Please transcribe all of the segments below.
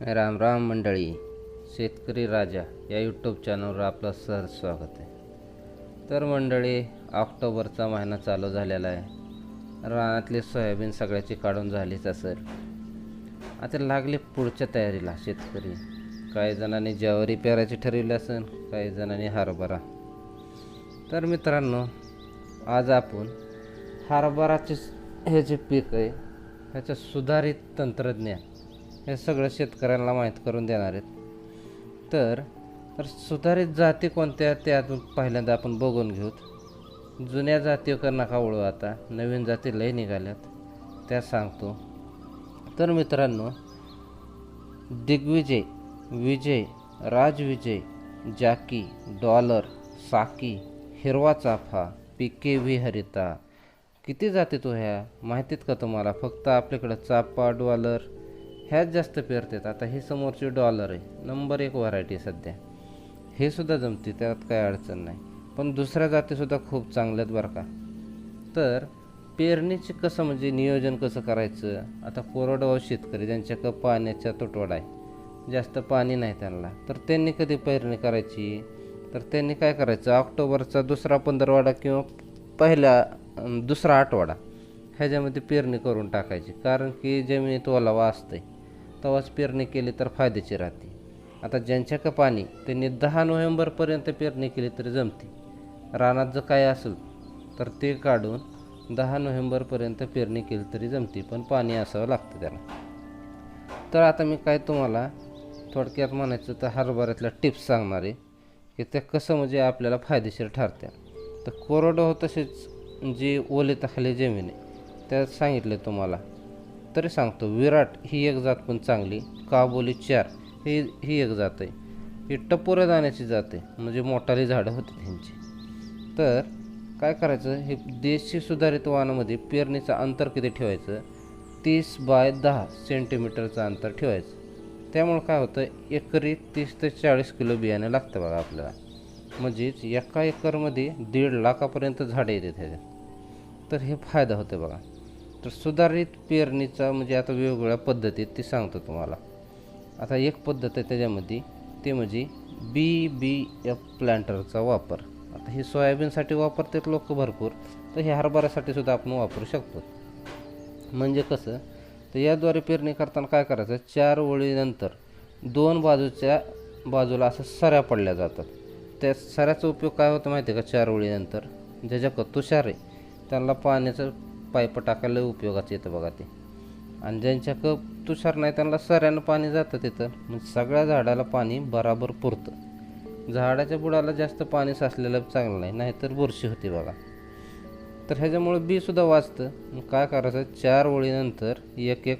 राम राम मंडळी. शेतकरी राजा या यूट्यूब चॅनलवर आपलं सहर्ष स्वागत आहे. तर मंडळी, ऑक्टोबरचा महिना चालू झालेला आहे. रानातली सोयाबीन सगळ्याची काढून झालीच असेल. आता लागले पुढच्या तयारीला शेतकरी. काही जणांनी ज्वारी पेरायची ठरवली असेल, काही जणांनी हरभरा. तर मित्रांनो, आज आपण हरभराचे हे जे पीक आहे ह्याचं सुधारित तंत्रज्ञान हे सगळं शेतकऱ्यांना माहीत करून देणार आहेत. तर सुधारित जाती कोणत्या ते अजून पहिल्यांदा आपण बघून घेऊत. जुन्या जातीवर नका वळू, आता नवीन जाती लय निघाल्यात त्या सांगतो. तर मित्रांनो, दिग्विजय, विजय, राजविजय, जाकी, डॉलर, साकी, हिरवा चाफा, PKV हरिता, किती जाती तो ह्या माहितीत का तुम्हाला? फक्त आपल्याकडं चाफा, डॉलर ह्याच जास्त पेरतात. आता ही समोरची डॉलर आहे, नंबर 1 व्हरायटी सध्या. हे सुद्धा जमते, त्यात काही अडचण नाही. पण दुसऱ्या जातीसुद्धा खूप चांगल्यात बरं का. तर पेरणीचे कसं म्हणजे नियोजन कसं करायचं? आता कोरडवाहू शेतकरी ज्यांच्याकडं पाण्याचा तुटवडा आहे, जास्त पाणी नाही त्यांना, तर त्यांनी कधी पेरणी करायची? तर त्यांनी काय करायचं, ऑक्टोबरचा दुसरा 15वाडा किंवा दुसरा 8वाडा ह्याच्यामध्ये पेरणी करून टाकायची. कारण की जमिनीत ओलावा असते, तेव्हाच पेरणी केली तर फायद्याची राहते. आता ज्यांच्याकडं पाणी त्यांनी 10 नोव्हेंबरपर्यंत पेरणी केली तरी जमते. रानात जर काय असेल तर ते काढून 10 नोव्हेंबरपर्यंत पेरणी केली तरी जमते, पण पाणी असावं लागतं त्याला. तर आता मी काय तुम्हाला थोडक्यात म्हणायचं तर हरभऱ्यातल्या टिप्स सांगणार आहे की ते कसं म्हणजे आपल्याला फायदेशीर ठरत्या. तर कोरडवाहू तसेच जी ओलिताखाली जमीन आहे त्यात सांगितले तुम्हाला, तरी सांगतो. विराट ही एक जात पण चांगली. काबोली 4 ही एक जात आहे. ही टपोऱ्या दाण्याची जात आहे, म्हणजे मोठाली झाडं होती त्यांची. तर काय करायचं, हे देशी सुधारित वाणामध्ये पेरणीचं अंतर किती ठेवायचं? 30 बाय 10 सेंटीमीटरचं अंतर ठेवायचं. त्यामुळे काय होतं, एकरी 30 ते 40 किलो बियाणं लागतं बघा आपल्याला. म्हणजेच एका एकरमध्ये 1.5 लाखापर्यंत झाडं येते त्याच्यात. तर हे फायदा होतो बघा. तर सुधारित पेरणीचा म्हणजे आता वेगवेगळ्या पद्धतीत ती सांगतो तुम्हाला. आता एक पद्धत आहे त्याच्यामध्ये, ते म्हणजे BBF प्लांटरचा वापर. आता हे सोयाबीनसाठी वापरतात लोक भरपूर, तर हे हरभऱ्यासाठी सुद्धा आपण वापरू शकतो. म्हणजे कसं, तर याद्वारे पेरणी करताना काय करायचं, 4 ओळीनंतर 2 बाजूला असं सऱ्या पडल्या जातात. त्या सऱ्याचा उपयोग काय होतं माहिती आहे का? 4 ओळीनंतर ज्याच्याकडं तुषार आहे त्यांना पाण्याचं पाईप टाकायला उपयोगाचं येतं बघा ते. आणि ज्यांच्याकडं तुषार नाही त्यांना सऱ्यानं पाणी जातं तिथं, म्हणजे सगळ्या झाडाला पाणी बराबर पुरतं. झाडाच्या बुडाला जास्त पाणी साचलेलं चांगलं नाही, नाहीतर बुरशी होती बघा. तर ह्याच्यामुळे बीसुद्धा वाचतं. मग काय करायचं, 4 ओळीनंतर एक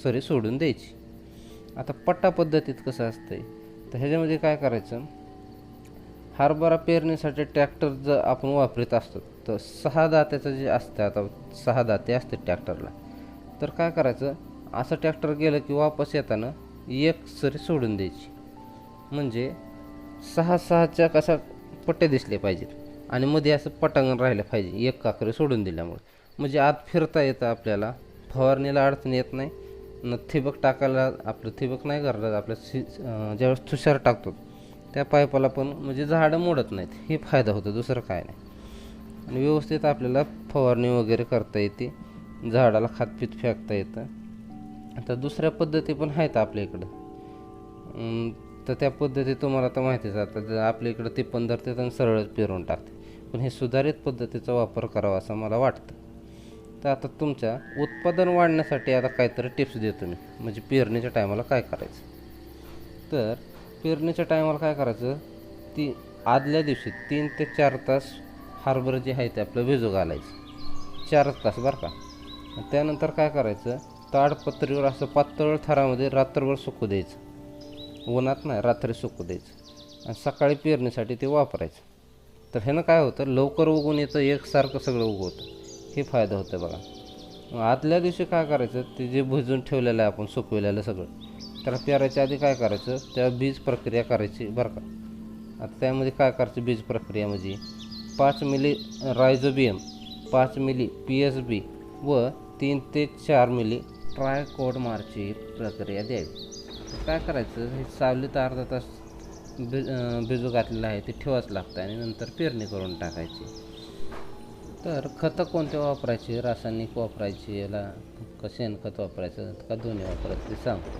सरी सोडून द्यायची. आता पट्टा पद्धतीत कसं असतंय, तर ह्याच्यामध्ये काय करायचं, हरभरा पेरणीसाठी ट्रॅक्टर जर आपण वापरत असतो तर 6 दात्याचं जे असतं, आता 6 दाते असते ट्रॅक्टरला, तर काय करायचं, असं ट्रॅक्टर गेलं की वापस येताना एक सरी सोडून द्यायची. म्हणजे 6-6च्या कशा पट्टे दिसले पाहिजेत आणि मध्ये असं पटांगण राहिलं पाहिजे एक काकरी सोडून दिल्यामुळे. म्हणजे आत फिरता येतं आपल्याला, फवारणीला अडचण येत नाही. न ठिबक टाकायला, आपलं ठिबक नाही करत, ज्यावेळेस तुषार टाकतो त्या पाईपाला पण म्हणजे झाडं मोडत नाहीत. हे फायदा होतो, दुसरं काय नाही. आणि व्यवस्थित आपल्याला फवारणी वगैरे करता येते, झाडाला खातपीत फेकता येतं. आता दुसऱ्या पद्धती पण आहेत आपल्या इकडं. तर त्या पद्धती तुम्हाला तर माहितीच. आता आपल्या इकडं ते पण धरतात आणि सरळच पेरून टाकते. पण हे सुधारित पद्धतीचा वापर करावा असं मला वाटतं. तर आता तुमच्या उत्पादन वाढण्यासाठी आता काहीतरी टिप्स देतो मी, म्हणजे पेरणीच्या टायमाला काय करायचं. तर पेरणीच्या टायमाला काय करायचं, आदल्या दिवशी 3 ते 4 तास हरभरा जे आहे ते आपलं भिजू घालायचं, 4 तास बरं का. त्यानंतर काय करायचं, ताडपत्रीवर असं पातळ थरामध्ये रात्रभर सुकू द्यायचं. उन्हात नाही, रात्री सुकू द्यायचं आणि सकाळी पेरणीसाठी ते वापरायचं. तर ह्यानं काय होतं, लवकर उगवून येतं, एकसारखं सगळं उगवतं. हे फायदा होतं बघा. आदल्या दिवशी काय करायचं, ते जे भिजून ठेवलेलं आहे आपण सुकवलेलं सगळं, त्याला पेरायच्या आधी काय करायचं, त्या बीज प्रक्रिया करायची बरं का. आता त्यामध्ये काय करायचं, बीज प्रक्रिया म्हणजे 5 मिली रायझोबियम, 5 मिली PSB व 3 ते 4 मिली ट्रायकोडर्माची प्रक्रिया द्यावी. तर काय करायचं, हे सावलीत अर्धा तास भिजू घातलेलं आहे ते ठेवाच लागतं आणि नंतर पेरणी करून टाकायची. तर खतं कोणते वापरायचे, रासायनिक वापरायची याला का शेणखत वापरायचं का दोन्ही वापरायचं ते सांगतो.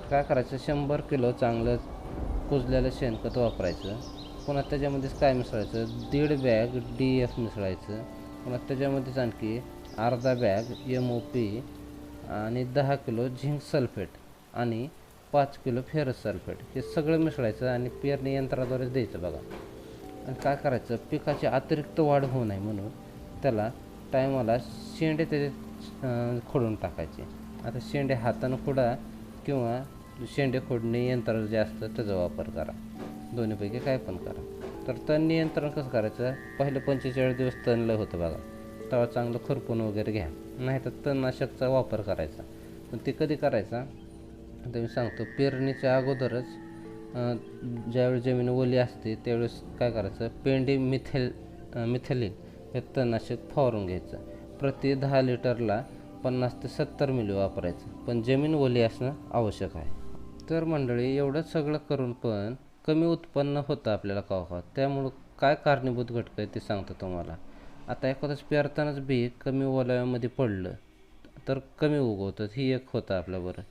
काय करायचं, 100 किलो चांगलं कुजलेलं शेणखत वापरायचं. पुन्हा त्याच्यामध्येच काय मिसळायचं, 1.5 बॅग DF मिसळायचं. पुन्हा त्याच्यामध्येच आणखी अर्धा बॅग MOP आणि 10 किलो झिंक सल्फेट आणि 5 किलो फेरस सल्फेट हे सगळं मिसळायचं आणि पेरणी यंत्राद्वारे द्यायचं बघा. आणि काय करायचं, पिकाची अतिरिक्त वाढ होऊ नये म्हणून त्याला टायमाला शेंडे त्याचे खोडून टाकायचे. आता शेंडे हातानं खोडा किंवा शेंडे खोडणे यंत्र जे असतं त्याचा वापर करा, दोन्हीपैकी काय पण करा. तर तण नियंत्रण कसं करायचं, पहिले 45 दिवस तण लय होतं बघा, तेव्हा चांगलं खुरपून वगैरे घ्या, नाही तर तणनाशकचा वापर करायचा. पण ते कधी करायचा आता मी सांगतो. पेरणीच्या अगोदरच ज्यावेळी जमीन ओली असते त्यावेळेस काय करायचं, पेंडी मिथेलिन हे तणनाशक फवारून घ्यायचं. प्रति 10 लिटरला 50 ते 70 मिली वापरायचं, पण जमीन ओली असणं आवश्यक आहे. तर मंडळी, एवढं सगळं करून पण कमी उत्पन्न होतं आपल्याला कवा, त्यामुळं काय कारणीभूत घटक आहे ते सांगतो तुम्हाला. आता एखादंच पेरतानाच बी कमी ओलाव्यामध्ये पडलं तर कमी उगवतं, ही एक होतं आपल्याबरोबर.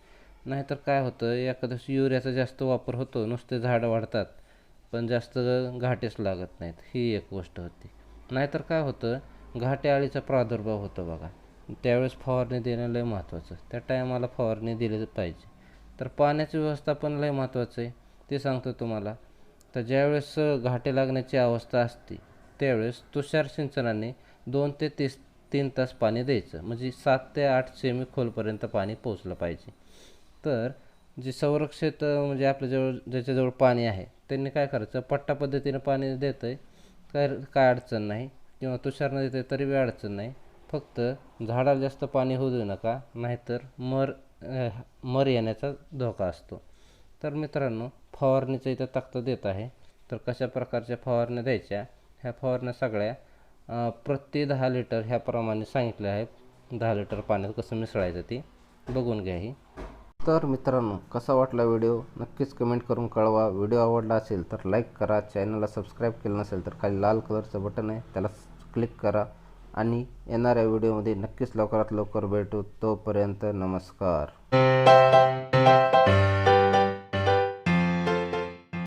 नाहीतर काय होतं, एखादं युरियाचा जास्त वापर होतो, नुसते झाडं वाढतात पण जास्त घाटेच लागत नाहीत, ही एक गोष्ट होती. नाहीतर काय होतं, घाटे अळीचा प्रादुर्भाव होतो बघा, त्यावेळेस फवारणी देणं लय महत्त्वाचं, त्या टायमाला फवारणी दिली पाहिजे. तर पाण्याचं व्यवस्थापन लय महत्त्वाचं आहे, ते सांगतो तुम्हाला. तर ज्यावेळेस घाटे लागण्याची अवस्था असते त्यावेळेस तुषार सिंचनाने 2 ते 3 तास पाणी द्यायचं, म्हणजे 7 ते 8 सेमी खोलपर्यंत पाणी पोचलं पाहिजे. तर जे संरक्षित म्हणजे आपल्याजवळ ज्याच्याजवळ पाणी आहे त्यांनी काय करायचं, पट्टा पद्धतीनं पाणी देतं आहे, काय अडचण नाही, किंवा तुषारनं देतं आहे तरी बी अडचण नाही. फक्त झाडाला जास्त पाणी होऊ देऊ नका, नाहीतर मर येण्याचा धोका असतो. तर मित्रांनो, फवारणीचं इथं तक्ता देत आहे. तर कशा प्रकारच्या फवारण्या द्यायच्या, ह्या फवारण्या सगळ्या प्रति 10 लिटर ह्याप्रमाणे सांगितले आहे. 10 लिटर पाण्यात कसं मिसळायचं ते बघून घ्या ही. तर मित्रांनो, कसा वाटला व्हिडिओ नक्कीच कमेंट करून कळवा. व्हिडिओ आवडला असेल तर लाईक करा, चॅनलला सबस्क्राईब केलं नसेल तर खाली लाल कलरचं बटन आहे त्याला क्लिक करा. आणि येणाऱ्या व्हिडिओमध्ये नक्कीच लवकरात लवकर भेटू. तोपर्यंत नमस्कार.